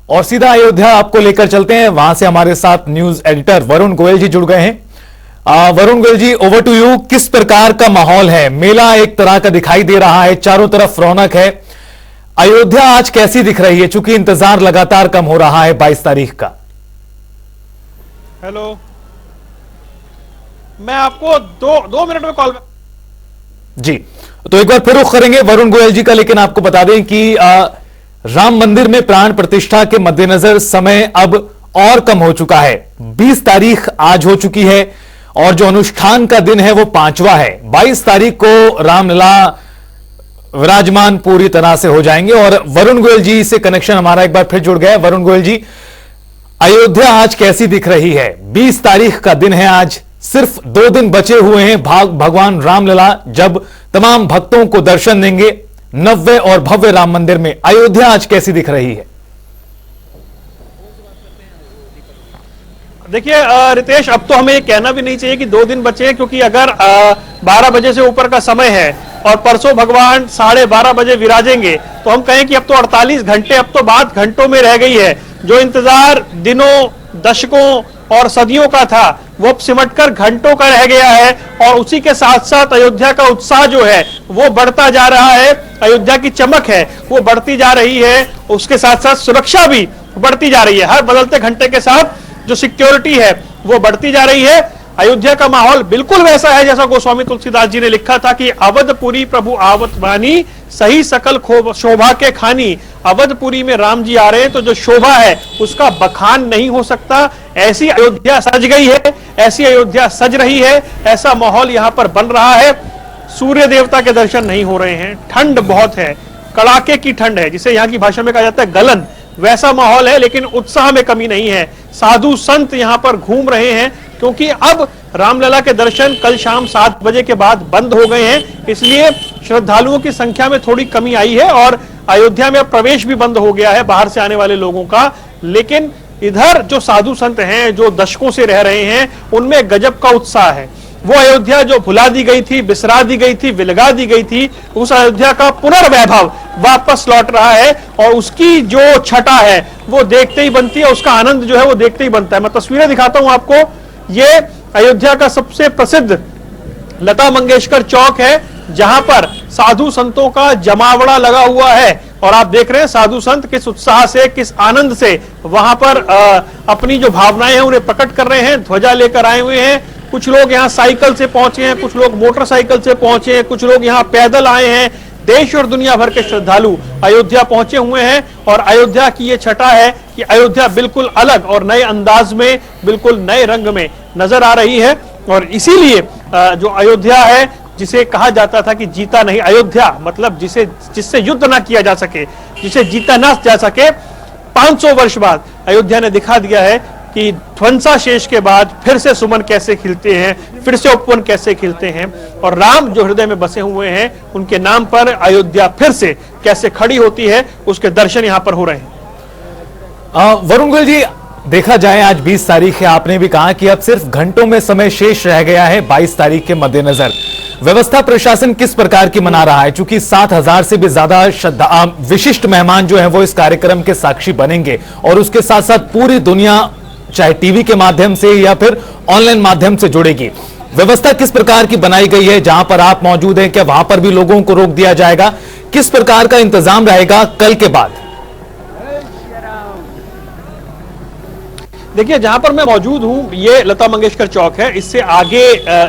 और सीधा अयोध्या आपको लेकर चलते हैं। वहां से हमारे साथ न्यूज एडिटर वरुण गोयल जी जुड़ गए हैं। वरुण गोयल जी, ओवर टू यू। किस प्रकार का माहौल है? मेला एक तरह का दिखाई दे रहा है, चारों तरफ रौनक है। अयोध्या आज कैसी दिख रही है, चूंकि इंतजार लगातार कम हो रहा है 22 तारीख का? हेलो, मैं आपको दो मिनट में कॉल जी, तो एक बार फिर रुख करेंगे वरुण गोयल जी का, लेकिन आपको बता दें कि राम मंदिर में प्राण प्रतिष्ठा के मद्देनजर समय अब और कम हो चुका है। 20 तारीख आज हो चुकी है और जो अनुष्ठान का दिन है वो 5वां है। 22 तारीख को रामलला विराजमान पूरी तरह से हो जाएंगे। और वरुण गोयल जी से कनेक्शन हमारा एक बार फिर जुड़ गया। वरुण गोयल जी, अयोध्या आज कैसी दिख रही है? 20 तारीख का दिन है आज, सिर्फ 2 दिन बचे हुए हैं भगवान रामलला जब तमाम भक्तों को दर्शन देंगे नव्य और भव्य राम मंदिर में। अयोध्या आज कैसी दिख रही है? देखिए रितेश, अब तो हमें कहना भी नहीं चाहिए कि 2 दिन बचे हैं, क्योंकि अगर 12 बजे से ऊपर का समय है और परसों भगवान 12:30 बजे विराजेंगे तो हम कहें कि अब तो 48 घंटे, अब तो बात घंटों में रह गई है। जो इंतजार दिनों, दशकों और सदियों का था वो अब सिमटकर घंटों का रह गया है। और उसी के साथ साथ अयोध्या का उत्साह जो है वो बढ़ता जा रहा है, अयोध्या की चमक है वो बढ़ती जा रही है, उसके साथ साथ सुरक्षा भी बढ़ती जा रही है। हर बदलते घंटे के साथ जो सिक्योरिटी है वो बढ़ती जा रही है। अयोध्या का माहौल बिल्कुल वैसा है जैसा गोस्वामी तुलसीदास जी ने लिखा था कि अवधपुरी प्रभु आवत बानी, सही सकल शोभा के खानी। अवधपुरी में राम जी आ रहे हैं तो जो शोभा है उसका बखान नहीं हो सकता। ऐसी अयोध्या सज गई है, ऐसी अयोध्या सज रही है, ऐसा माहौल यहाँ पर बन रहा है। सूर्य देवता के दर्शन नहीं हो रहे हैं, ठंड बहुत है, कड़ाके की ठंड है, जिसे यहाँ की भाषा में कहा जाता है गलन, वैसा माहौल है। लेकिन उत्साह में कमी नहीं है। साधु संत यहाँ पर घूम रहे हैं, क्योंकि अब रामलला के दर्शन कल शाम 7 बजे के बाद बंद हो गए हैं, इसलिए श्रद्धालुओं की संख्या में थोड़ी कमी आई है और अयोध्या में प्रवेश भी बंद हो गया है बाहर से आने वाले लोगों का। लेकिन इधर जो साधु संत हैं, जो दशकों से रह रहे हैं, उनमें गजब का उत्साह है। वो अयोध्या जो भुला दी गई थी, बिसरा दी गई थी, विलगा दी गई थी, उस अयोध्या का पुनर्वैभव वापस लौट रहा है और उसकी जो छटा है वो देखते ही बनती है, उसका आनंद जो है वो देखते ही बनता है। मैं तस्वीरें दिखाता हूं आपको। ये अयोध्या का सबसे प्रसिद्ध लता मंगेशकर चौक है, जहां पर साधु संतों का जमावड़ा लगा हुआ है और आप देख रहे हैं साधु संत किस उत्साह से, किस आनंद से वहां पर अपनी जो भावनाएं हैं उन्हें प्रकट कर रहे हैं। ध्वजा लेकर आए हुए हैं, कुछ लोग यहाँ साइकिल से पहुंचे हैं, कुछ लोग मोटरसाइकिल से पहुंचे हैं, कुछ लोग यहाँ पैदल आए हैं। देश और दुनिया भर के श्रद्धालु अयोध्या पहुंचे हुए हैं और अयोध्या की ये छटा है कि अयोध्या बिल्कुल अलग और नए अंदाज में, बिल्कुल नए रंग में नजर आ रही है। और इसीलिए जो अयोध्या है, जिसे कहा जाता था कि जीता नहीं, अयोध्या मतलब जिससे युद्ध ना किया जा सके, जिसे जीता ना जा सके, 500 वर्ष बाद अयोध्या ने दिखा दिया है कि ध्वंसाशेष के बाद फिर से सुमन कैसे खिलते हैं, फिर से उपवन कैसे खिलते हैं और राम जो हृदय में बसे हुए हैं उनके नाम पर अयोध्या फिर से कैसे खड़ी होती है, उसके दर्शन यहां पर हो रहे हैं। वरुण गोयल जी, देखा जाए आज 20 तारीख है, आपने भी कहा कि अब सिर्फ घंटों में समय शेष रह गया है 22 तारीख के मद्देनजर। व्यवस्था प्रशासन किस प्रकार की मना रहा है? चूंकि 7,000 से भी ज्यादा विशिष्ट मेहमान जो है वो इस कार्यक्रम के साक्षी बनेंगे और उसके साथ साथ पूरी दुनिया चाहे टीवी के माध्यम से या फिर ऑनलाइन माध्यम से जुड़ेगी। व्यवस्था किस प्रकार की बनाई गई है? जहां पर आप मौजूद हैं, क्या वहां पर भी लोगों को रोक दिया जाएगा? किस प्रकार का इंतजाम रहेगा कल के बाद? देखिए, जहां पर मैं मौजूद हूं ये लता मंगेशकर चौक है। इससे आगे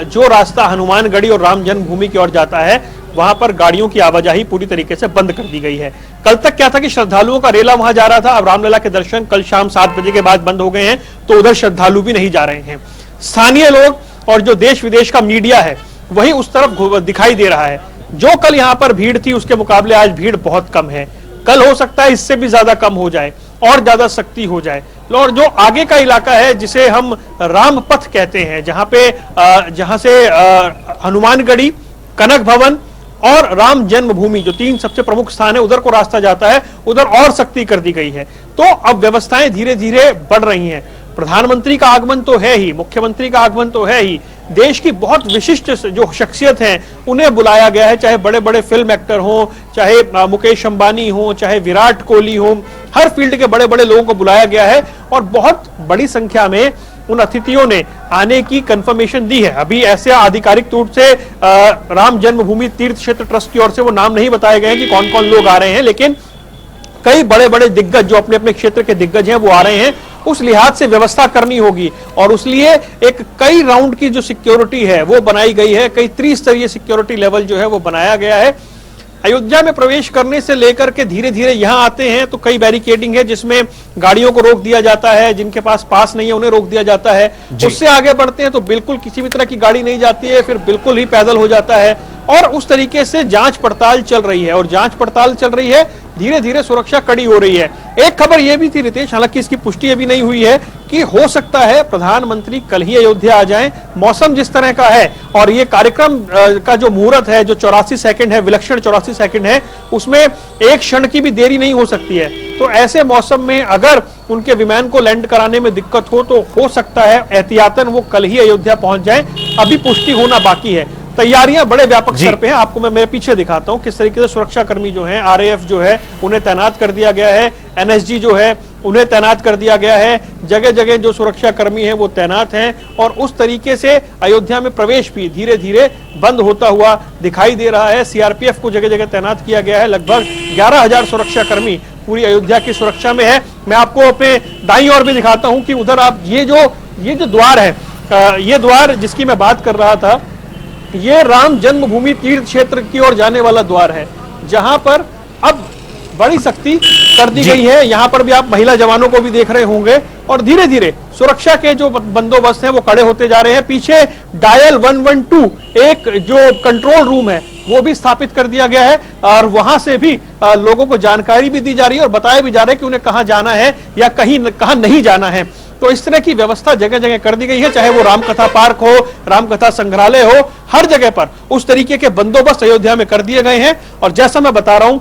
जो रास्ता हनुमानगढ़ी और राम जन्मभूमि की ओर जाता है वहां पर गाड़ियों की आवाजाही पूरी तरीके से बंद कर दी गई है। कल तक क्या था कि श्रद्धालुओं का रेला वहां जा रहा था, अब रामलला के दर्शन कल शाम 7 बजे के बाद बंद हो गए हैं तो उधर श्रद्धालु भी नहीं जा रहे हैं। स्थानीय लोग और जो देश विदेश का मीडिया है वही उस तरफ दिखाई दे रहा है। जो कल यहाँ पर भीड़ थी उसके मुकाबले आज भीड़ बहुत कम है। कल हो सकता है इससे भी ज्यादा कम हो जाए और ज्यादा सख्ती हो जाए। और जो आगे का इलाका है जिसे हम राम पथ कहते हैं, जहां से हनुमानगढ़ी, कनक भवन और राम जन्मभूमि जो 3 सबसे प्रमुख स्थान है उधर को रास्ता जाता है, उधर और सख्ती कर दी गई है। तो अब व्यवस्थाएं धीरे धीरे बढ़ रही हैं। प्रधानमंत्री का आगमन तो है ही, मुख्यमंत्री का आगमन तो है ही, देश की बहुत विशिष्ट जो शख्सियत हैं उन्हें बुलाया गया है, चाहे बड़े बड़े फिल्म एक्टर हों, चाहे मुकेश अंबानी हो, चाहे विराट कोहली हो, हर फील्ड के बड़े बड़े लोगों को बुलाया गया है और बहुत बड़ी संख्या में उन अतिथियों ने आने की कंफर्मेशन दी है। अभी ऐसे आधिकारिक रूप से राम जन्मभूमि तीर्थ क्षेत्र ट्रस्ट की ओर से वो नाम नहीं बताए गए हैं कि कौन कौन लोग आ रहे हैं, लेकिन कई बड़े बड़े दिग्गज जो अपने अपने क्षेत्र के दिग्गज हैं वो आ रहे हैं। उस लिहाज से व्यवस्था करनी होगी और उस लिए एक कई राउंड की जो सिक्योरिटी है वो बनाई गई है, कई त्रिस्तरीय सिक्योरिटी लेवल जो है वो बनाया गया है। अयोध्या में प्रवेश करने से लेकर के धीरे धीरे यहां आते हैं तो कई बैरिकेडिंग है जिसमें गाड़ियों को रोक दिया जाता है, जिनके पास पास नहीं है उन्हें रोक दिया जाता है। उससे आगे बढ़ते हैं तो बिल्कुल किसी भी तरह की गाड़ी नहीं जाती है, फिर बिल्कुल ही पैदल हो जाता है और उस तरीके से जांच पड़ताल चल रही है और जांच पड़ताल चल रही है, धीरे धीरे सुरक्षा कड़ी हो रही है। एक खबर यह भी थी रितेश, हालांकि इसकी पुष्टि अभी नहीं हुई है, कि हो सकता है प्रधानमंत्री कल ही अयोध्या आ जाएं। मौसम जिस तरह का है और ये कार्यक्रम का जो मुहूर्त है जो 84 सेकंड है, विलक्षण 84 सेकंड है, उसमें एक क्षण की भी देरी नहीं हो सकती है। तो ऐसे मौसम में अगर उनके विमान को लैंड कराने में दिक्कत हो सकता है एहतियातन वो कल ही अयोध्या पहुंच जाए। अभी पुष्टि होना बाकी है। तैयारियां बड़े व्यापक स्तर पे हैं। आपको मैं मेरे पीछे दिखाता हूं किस तरीके से सुरक्षा कर्मी जो हैं, आरएएफ जो है उन्हें तैनात कर दिया गया है, एनएसजी जो है उन्हें तैनात कर दिया गया है, जगह जगह जो सुरक्षा कर्मी हैं वो तैनात हैं और उस तरीके से अयोध्या में प्रवेश भी धीरे धीरे बंद होता हुआ दिखाई दे रहा है। सीआरपीएफ को जगह जगह तैनात किया गया है, लगभग 11,000 सुरक्षा कर्मी पूरी अयोध्या की सुरक्षा में है। मैं आपको अपने दाईं ओर भी दिखाता हूं कि उधर आप ये जो द्वार है, ये द्वार जिसकी मैं बात कर रहा था, ये राम जन्मभूमि तीर्थ क्षेत्र की ओर जाने वाला द्वार है, जहां पर अब बड़ी सख्ती कर दी गई है। यहां पर भी आप महिला जवानों को भी देख रहे होंगे और धीरे धीरे सुरक्षा के जो बंदोबस्त हैं वो खड़े होते जा रहे हैं। पीछे डायल 112 एक जो कंट्रोल रूम है वो भी स्थापित कर दिया गया है और वहां से भी लोगों को जानकारी भी दी जा रही है और बताया भी जा रहा है कि उन्हें कहां जाना है या कहां नहीं जाना है। तो इस तरह की व्यवस्था जगह जगह कर दी गई है, चाहे वो रामकथा पार्क हो, रामकथा संग्रहालय हो, हर जगह पर उस तरीके के बंदोबस्त अयोध्या में कर दिए गए हैं। और जैसा मैं बता रहा हूं,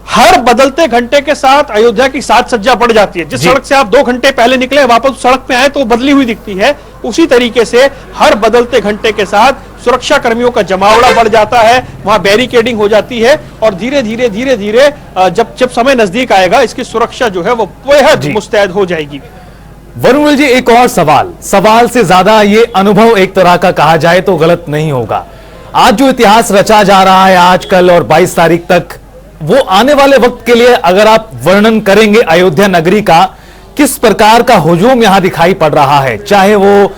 हर बदलते घंटे के साथ अयोध्या की साज सज्जा बढ़ जाती है। जिस सड़क से आप 2 घंटे पहले निकले वापस सड़क पे आए तो बदली हुई दिखती है, उसी तरीके से हर बदलते घंटे के साथ सुरक्षा कर्मियों का जमावड़ा बढ़ जाता है, वहां बैरिकेडिंग हो जाती है और धीरे धीरे जब समय नजदीक आएगा इसकी सुरक्षा जो है वो बेहद मुस्तैद हो जाएगी। वरुण जी, एक और सवाल से ज्यादा ये अनुभव एक तरह का कहा जाए तो गलत नहीं होगा। आज जो इतिहास रचा जा रहा है आजकल और 22 तारीख तक, वो आने वाले वक्त के लिए अगर आप वर्णन करेंगे अयोध्या नगरी का, किस प्रकार का हुजूम यहां दिखाई पड़ रहा है, चाहे वो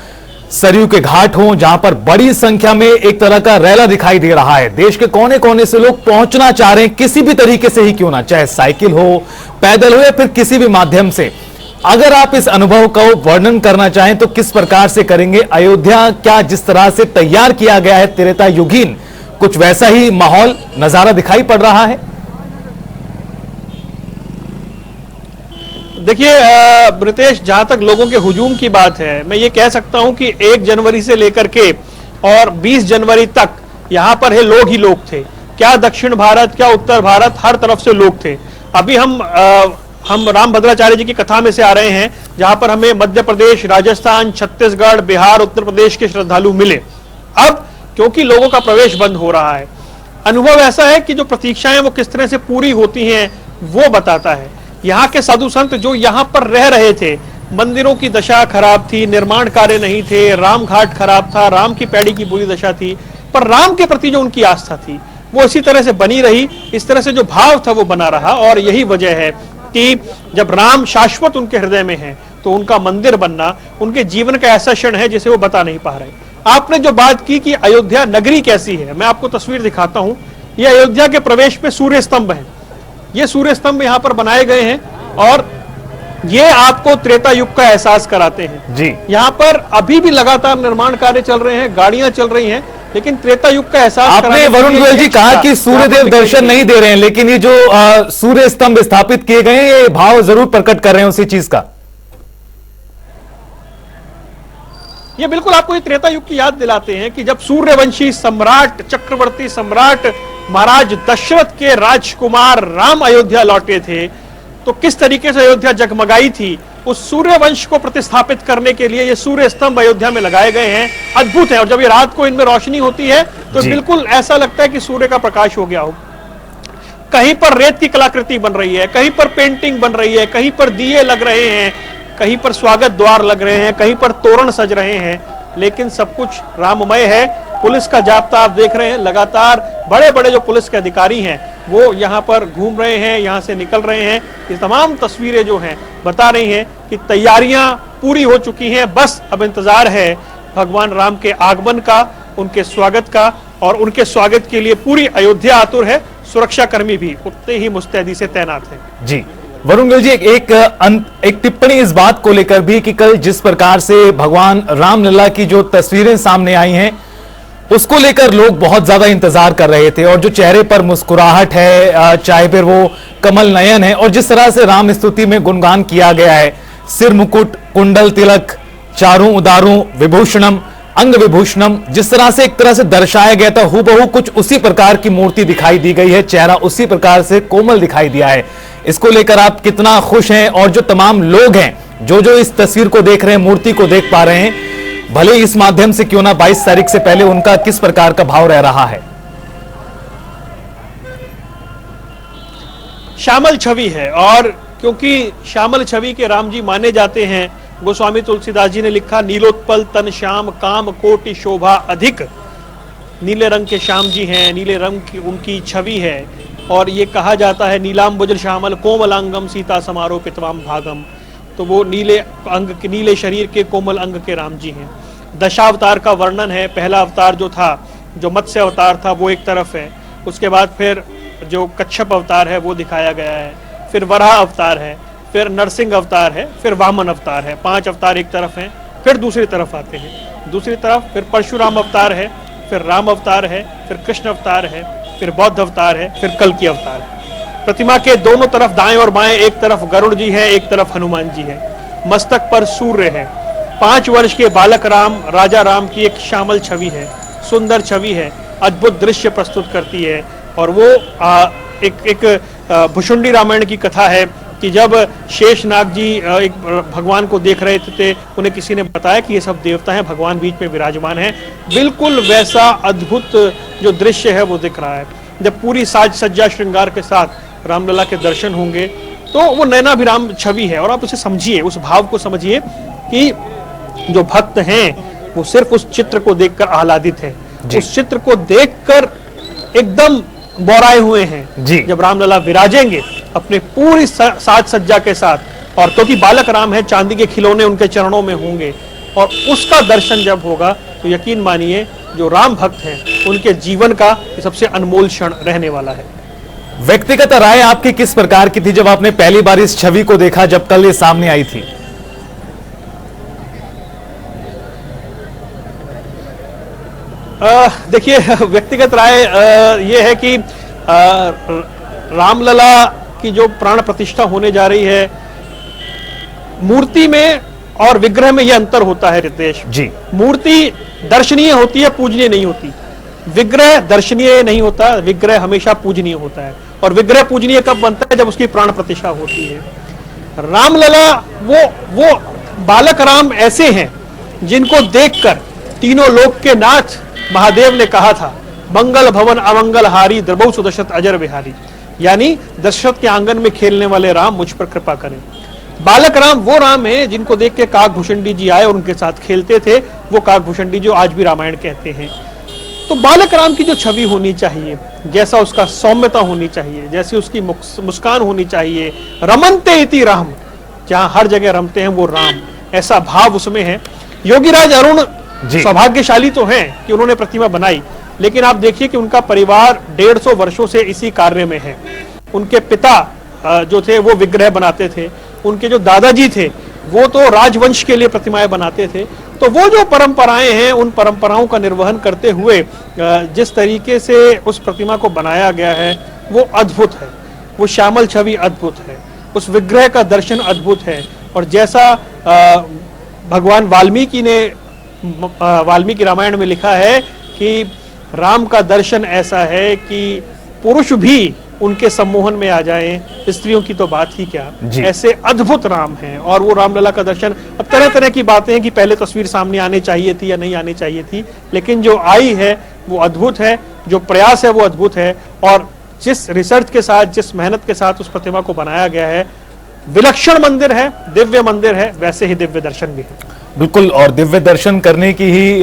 सरयू के घाट हो जहां पर बड़ी संख्या में एक तरह का रैला दिखाई दे रहा है, देश के कोने कोने से लोग पहुंचना चाह रहे हैं किसी भी तरीके से ही क्यों ना, चाहे साइकिल हो, पैदल हो या फिर किसी भी माध्यम से। अगर आप इस अनुभव का वर्णन करना चाहें तो किस प्रकार से करेंगे? अयोध्या क्या जिस तरह से तैयार किया गया है त्रेता युगीन, कुछ वैसा ही माहौल नजारा दिखाई पड़ रहा है? देखिए ब्रितेश, जहां तक लोगों के हुजूम की बात है, मैं ये कह सकता हूं कि 1 जनवरी से लेकर के और 20 जनवरी तक यहां पर है लोग ही लोग थे। क्या दक्षिण भारत, क्या उत्तर भारत, हर तरफ से लोग थे। अभी हम राम भद्राचार्य जी की कथा में से आ रहे हैं जहां पर हमें मध्य प्रदेश, राजस्थान, छत्तीसगढ़, बिहार, उत्तर प्रदेश के श्रद्धालु मिले। अब क्योंकि लोगों का प्रवेश बंद हो रहा है, अनुभव ऐसा है कि जो प्रतीक्षाएं वो किस तरह से पूरी होती हैं वो बताता है। यहाँ के साधु संत जो यहाँ पर रह रहे थे, मंदिरों की दशा खराब थी, निर्माण कार्य नहीं थे, राम घाट खराब था, राम की पैड़ी की बुरी दशा थी, पर राम के प्रति जो उनकी आस्था थी वो इसी तरह से बनी रही, इस तरह से जो भाव था वो बना रहा। और यही वजह है कि जब राम शाश्वत उनके हृदय में है तो उनका मंदिर बनना उनके जीवन का ऐसा क्षण है जिसे वो बता नहीं पा रहे। आपने जो बात की कि अयोध्या नगरी कैसी है, मैं आपको तस्वीर दिखाता हूं। ये अयोध्या के प्रवेश पे सूर्य स्तंभ है, ये सूर्य स्तंभ यहाँ पर बनाए गए हैं और ये आपको त्रेता युग का एहसास कराते हैं जी। यहाँ पर अभी भी लगातार निर्माण कार्य चल रहे हैं, गाड़ियां चल रही हैं, लेकिन त्रेता युग का एहसास आपने वरुण गोयल जी कहा कि सूर्यदेव दर्शन नहीं दे रहे हैं, लेकिन ये जो सूर्य स्तंभ स्थापित किए गए हैं ये भाव जरूर प्रकट कर रहे हैं उसी चीज का। ये बिल्कुल आपको ये त्रेता युग की याद दिलाते हैं कि जब सूर्यवंशी सम्राट, चक्रवर्ती सम्राट महाराज दशरथ के राजकुमार राम अयोध्या लौटे थे, तो किस तरीके से अयोध्या जगमगाई थी, उस सूर्य वंश को प्रतिस्थापित करने के लिए ये सूर्य स्तंभ अयोध्या में लगाए गए हैं। अद्भुत है। और जब ये रात को इनमें रोशनी होती है तो बिल्कुल ऐसा लगता है कि सूर्य का प्रकाश हो गया हो। कहीं पर रेत की कलाकृति बन रही है, कहीं पर पेंटिंग बन रही है, कहीं पर दिए लग रहे हैं, कहीं पर स्वागत द्वार लग रहे हैं, कहीं पर तोरण सज रहे हैं, लेकिन सब कुछ राममय है। पुलिस का जाब्ता आप देख रहे हैं, लगातार बड़े बड़े जो पुलिस के अधिकारी हैं वो यहाँ पर घूम रहे हैं, यहाँ से निकल रहे हैं। ये तमाम तस्वीरें जो हैं बता रही हैं कि तैयारियां पूरी हो चुकी हैं, बस अब इंतजार है भगवान राम के आगमन का, उनके स्वागत का, और उनके स्वागत के लिए पूरी अयोध्या आतुर है। सुरक्षाकर्मी भी उतने ही मुस्तैदी से तैनात हैं। जी वरुण गोयल जी, एक टिप्पणी इस बात को लेकर भी कि कल जिस प्रकार से भगवान रामलला की जो तस्वीरें सामने आई हैं उसको लेकर लोग बहुत ज्यादा इंतजार कर रहे थे, और जो चेहरे पर मुस्कुराहट है, चाहे फिर वो कमल नयन है, और जिस तरह से राम स्तुति में गुणगान किया गया है, सिर मुकुट, कुंडल तिलक, चारों उदारों विभूषणम, अंग विभूषणम, जिस तरह से एक तरह से दर्शाया गया था, हूबहू कुछ उसी प्रकार की मूर्ति दिखाई दी गई है, चेहरा उसी प्रकार से कोमल दिखाई दिया है। इसको लेकर आप कितना खुश हैं, और जो तमाम लोग हैं जो इस तस्वीर को देख रहे हैं, मूर्ति को देख पा रहे हैं, भले इस माध्यम से क्यों ना 22 तारीख से पहले, उनका किस प्रकार का भाव रह रहा है? श्यामल छवि है, और क्योंकि श्यामल छवि के राम जी माने जाते हैं, गोस्वामी तुलसीदास जी ने लिखा, नीलोत्पल तन श्याम काम कोटि शोभा अधिक। नीले रंग के श्याम जी हैं, नीले रंग की उनकी छवि है, और ये कहा जाता है नीलांबुज श्यामल कोमलांगम सीता समारोह पितवाम भागम। तो वो नीले अंग के, नीले शरीर के, कोमल अंग के राम जी हैं। दशावतार का वर्णन है। पहला अवतार जो था, जो मत्स्य अवतार था, वो एक तरफ है। उसके बाद फिर जो कच्छप अवतार है वो दिखाया गया है, फिर वराह अवतार है, फिर नरसिंह अवतार है, फिर वामन अवतार है। 5 अवतार एक तरफ हैं, फिर दूसरी तरफ आते हैं। दूसरी तरफ फिर परशुराम अवतार है, फिर राम अवतार है, फिर कृष्ण अवतार है, फिर बौद्ध अवतार है, फिर कल्कि अवतार है। प्रतिमा के दोनों तरफ दाएं और बाएं, एक तरफ गरुड़ जी है, एक तरफ हनुमान जी है। मस्तक पर सूर्य है। 5 वर्ष के बालक राम, राजा राम की एक श्यामल छवि है, सुंदर छवि है, अद्भुत दृश्य प्रस्तुत करती है। और वो एक भुषुंडी रामायण की कथा है कि जब शेषनाग जी एक भगवान को देख रहे थे, उन्हें किसी ने बताया कि ये सब देवता हैं, भगवान बीच में विराजमान है। बिल्कुल वैसा अद्भुत जो दृश्य है वो दिख रहा है। जब पूरी साज सज्जा श्रृंगार के साथ रामलला के दर्शन होंगे तो वो नैनाभिराम छवि है। और आप उसे समझिए, उस भाव को समझिए कि जो भक्त हैं वो सिर्फ उस चित्र को देखकर आह्लादित है, उस चित्र को देखकर एकदम बौराए हुए हैं। जब रामलला विराजेंगे अपने पूरी साज सज्जा के साथ, और क्योंकि बालक राम है, चांदी के खिलौने उनके चरणों में होंगे, और उसका दर्शन जब होगा तो यकीन मानिए जो राम भक्त हैं उनके जीवन का सबसे अनमोल क्षण रहने वाला है। व्यक्तिगत राय आपकी किस प्रकार की थी जब आपने पहली बार इस छवि को देखा, जब कल ये सामने आई थी? देखिए, व्यक्तिगत राय ये है कि रामलला की जो प्राण प्रतिष्ठा होने जा रही है, मूर्ति में और विग्रह में यह अंतर होता है रितेश जी। मूर्ति दर्शनीय होती है, पूजनीय नहीं होती। विग्रह दर्शनीय नहीं होता, विग्रह हमेशा पूजनीय होता है। और विग्रह पूजनीय कब बनता है? जब उसकी प्राण प्रतिष्ठा होती है। रामलला वो बालक राम ऐसे हैं जिनको देखकर तीनों लोक के नाथ महादेव ने कहा था, मंगल भवन अमंगल हारी द्रबहु सुदशरथ अजर बिहारी। यानी दशरथ के आंगन में खेलने वाले राम मुझ पर कृपा करें। बालक राम वो राम है जिनको देख के काकभूषणी जी आए और उनके साथ खेलते थे, वो काकभूषणी जो आज भी रामायण कहते हैं। तो बालक राम की जो छवि होनी चाहिए, जैसा उसका सौम्यता होनी चाहिए, जैसी उसकी मुस्कान होनी चाहिए, रमनते इति राम, जहां हर जगह रमते हैं वो राम, ऐसा भाव उसमें है। योगीराज अरुण सौभाग्यशाली तो हैं कि उन्होंने प्रतिमा बनाई, लेकिन आप देखिए कि उनका परिवार 150 वर्षों से इसी कार्य में है। उनके पिता जो थे वो विग्रह बनाते थे, उनके जो दादाजी थे वो तो राजवंश के लिए प्रतिमाएं बनाते थे। तो वो जो परंपराएं हैं, उन परंपराओं का निर्वहन करते हुए जिस तरीके से उस प्रतिमा को बनाया गया है वो अद्भुत है। वो श्यामल छवि अद्भुत है, उस विग्रह का दर्शन अद्भुत है। और जैसा भगवान वाल्मीकि ने वाल्मीकि रामायण में लिखा है कि राम का दर्शन ऐसा है कि पुरुष भी उनके सम्मोहन में आ जाएं, स्त्रियों की तो बात ही क्या। जी। ऐसे अद्भुत राम हैं और वो रामलला का दर्शन, अब तरह तरह की बातें हैं कि पहले तस्वीर सामने आनी चाहिए थी या नहीं आनी चाहिए थी, लेकिन जो आई है वो अद्भुत है, जो प्रयास है वो अद्भुत है, और जिस रिसर्च के साथ, जिस मेहनत के साथ उस प्रतिमा को बनाया गया है, विलक्षण मंदिर है, दिव्य मंदिर है, वैसे ही दिव्य दर्शन भी है। बिल्कुल, और दिव्य दर्शन करने की ही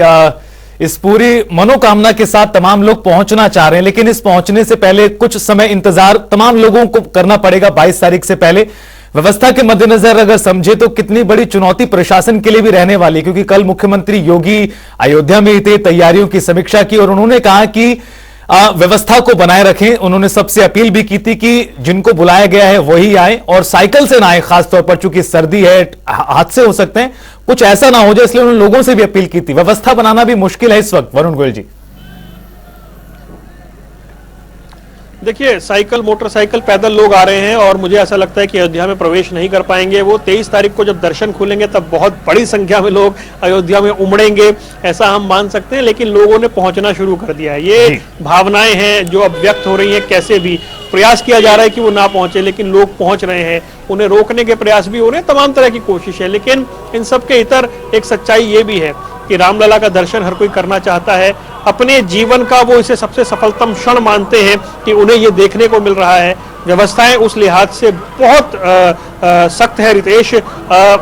इस पूरी मनोकामना के साथ तमाम लोग पहुंचना चाह रहे हैं, लेकिन इस पहुंचने से पहले कुछ समय इंतजार तमाम लोगों को करना पड़ेगा। 22 तारीख से पहले व्यवस्था के मद्देनजर अगर समझे तो कितनी बड़ी चुनौती प्रशासन के लिए भी रहने वाली, क्योंकि कल मुख्यमंत्री योगी अयोध्या में ही थे, तैयारियों की समीक्षा की और उन्होंने कहा कि व्यवस्था को बनाए रखें। उन्होंने सबसे अपील भी की थी कि जिनको बुलाया गया है वही आए और साइकिल से ना आए, खासतौर पर चूंकि सर्दी है, हादसे हो सकते हैं, कुछ ऐसा ना हो जाए, इसलिए उन्होंने लोगों से भी अपील की थी। व्यवस्था बनाना भी मुश्किल है इस वक्त, वरुण गोयल जी। देखिए, साइकिल, मोटरसाइकिल, पैदल लोग आ रहे हैं और मुझे ऐसा लगता है कि अयोध्या में प्रवेश नहीं कर पाएंगे। वो 23 तारीख को जब दर्शन खुलेंगे तब बहुत बड़ी संख्या में लोग अयोध्या में उमड़ेंगे, ऐसा हम मान सकते हैं, लेकिन लोगों ने पहुंचना शुरू कर दिया है। ये भावनाएं हैं जो अब व्यक्त हो रही हैं, कैसे भी प्रयास किया जा रहा है कि वो ना पहुंचे, लेकिन लोग पहुंच रहे हैं, उन्हें रोकने के प्रयास भी हो रहे हैं, तमाम तरह की कोशिश है। लेकिन इन सब के इतर एक सच्चाई ये भी है कि रामलला का दर्शन हर कोई करना चाहता है, अपने जीवन का वो इसे सबसे सफलतम क्षण मानते हैं कि उन्हें ये देखने को मिल रहा है। व्यवस्थाएं उस लिहाज से बहुत सख्त है Ritesh,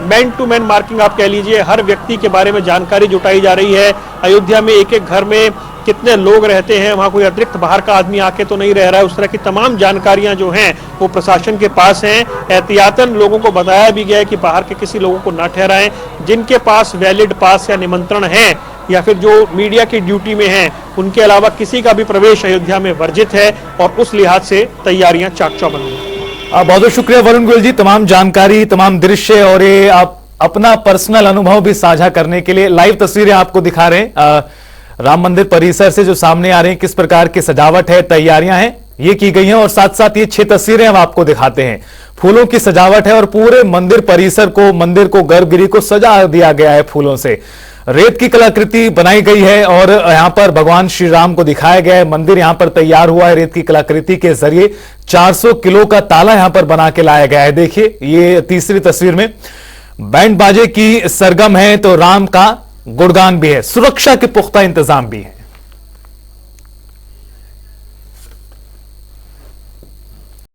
man to man marking आप कह लीजिए, हर व्यक्ति के बारे में जानकारी जुटाई जा रही है। अयोध्या में एक एक घर में कितने लोग रहते हैं, वहां कोई अतिरिक्त बाहर का आदमी आके तो नहीं रह रहा है, उस तरह की तमाम जानकारियां जो हैं वो प्रशासन के पास हैं। एहतियातन लोगों को बताया भी गया है कि बाहर के किसी लोगों को ना ठहराएं, जिनके पास वैलिड पास या निमंत्रण है या फिर जो मीडिया की ड्यूटी में हैं, उनके अलावा किसी का भी प्रवेश अयोध्या में वर्जित है और उस लिहाज से तैयारियां चाक चौबंद हैं। बहुत बहुत शुक्रिया वरुण गोयल जी, तमाम जानकारी, तमाम दृश्य और ये आप अपना पर्सनल अनुभव भी साझा करने के लिए। लाइव तस्वीरें आपको दिखा रहे हैं राम मंदिर परिसर से जो सामने आ रहे हैं, किस प्रकार की सजावट है, तैयारियां हैं ये की गई हैं, और साथ साथ ये 6 तस्वीरें हम आपको दिखाते हैं। फूलों की सजावट है और पूरे मंदिर परिसर को, मंदिर को, गर्भगृह को सजा दिया गया है फूलों से। रेत की कलाकृति बनाई गई है और यहां पर भगवान श्री राम को दिखाया गया है। मंदिर यहां पर तैयार हुआ है रेत की कलाकृति के जरिए। 400 किलो का ताला यहां पर बना के लाया गया है। देखिए, ये तीसरी तस्वीर में बैंड बाजे की सरगम है तो राम का गुणगान भी है, सुरक्षा के पुख्ता इंतजाम भी है।